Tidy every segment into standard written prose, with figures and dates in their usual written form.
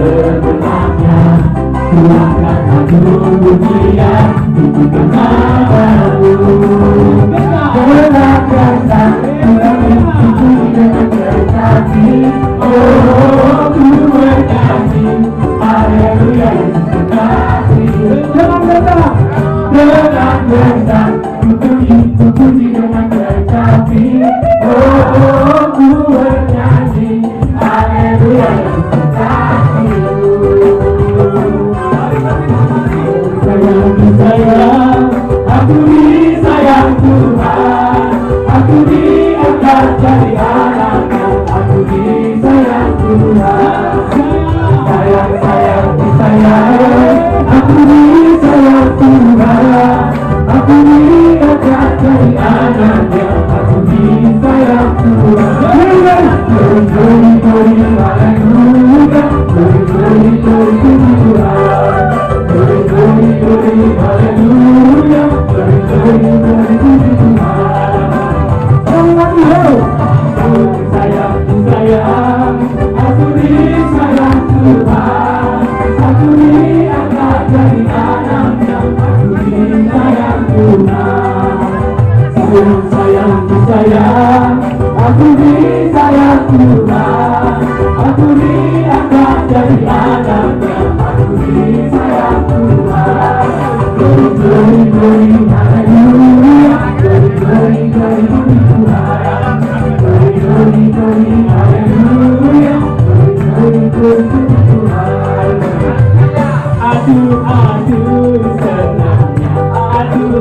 sebenarnya Tuhan dunia bukan baru Gelapkan hatiku dengan berkati Oh ku bernyanyi Haleluya Yesus kekasih Dengan datang ku puji dengan berkati Oh ku bernyanyi Haleluya Yesus kekasih Sayang, aku disayang Tuhan Aku diangkat jadi anaknya Aku disayang Tuhan Sayang, disayang Aku disayang Tuhan Aku diangkat jadi anaknya Aku disayang Tuhan Glory, glory, haleluya Glory, puji Tuhan Glory, haleluya Glory, puji Tuhan Sayang, aku disayang Tuhan Aku diangkat jadi anaknya Aku disayang Tuhan Sayang, aku disayang Tuhan Aku diangkat jadi anaknya Aku disayang Tuhan Glory, haleluya Glory, puji Tuhan Glory, haleluya Glory, puji Tuhan Aduh, senangnya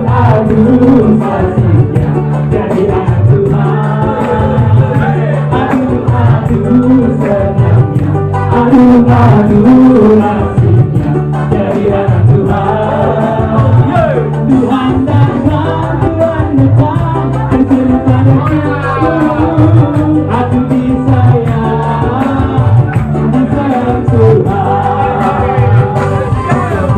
Aduh, kasihnya Jadi anak Tuhan Aduh, senangnya Aduh, kasihnya Jadi anak Tuhan Tuhan datang bercerita denganku Aku disayang Tuhan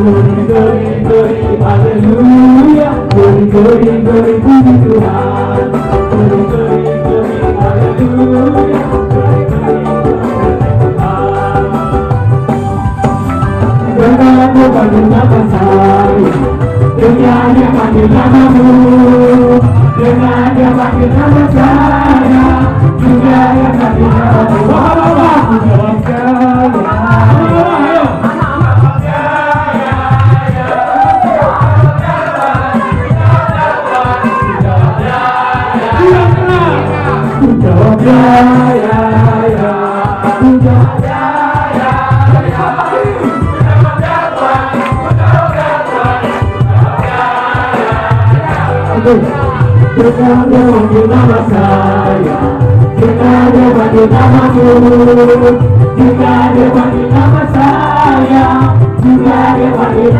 Glory, haleluya Glory, puji Tuhan Glory, haleluya Dengan dia panggil nama saya Dengan dia panggil namamu Dengan dia panggil nama saya Juga yang panggil namamu Wah, aku jawab Dengan dia panggil nama saya Dengan dia panggil namamu Jika dia panggil nama saya Jika dia panggil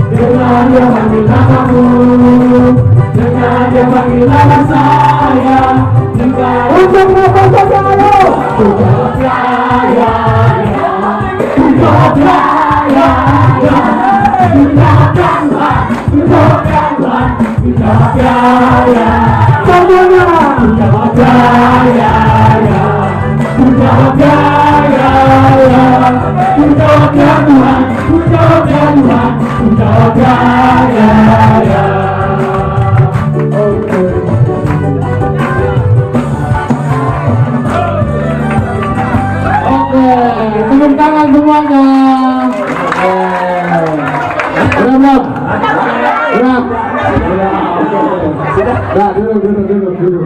Dengan dia panggil namamu Dengan dia panggil nama saya Jika untuk apa saja Untuk raya Untuk raya Untuk Tuhan Untuk Tuhan Untuk raya semuanya Untuk raya Untuk raya Untuk Tuhan Untuk Tuhan Untuk raya Tepuk tangan semuanya. Berat. Duduk.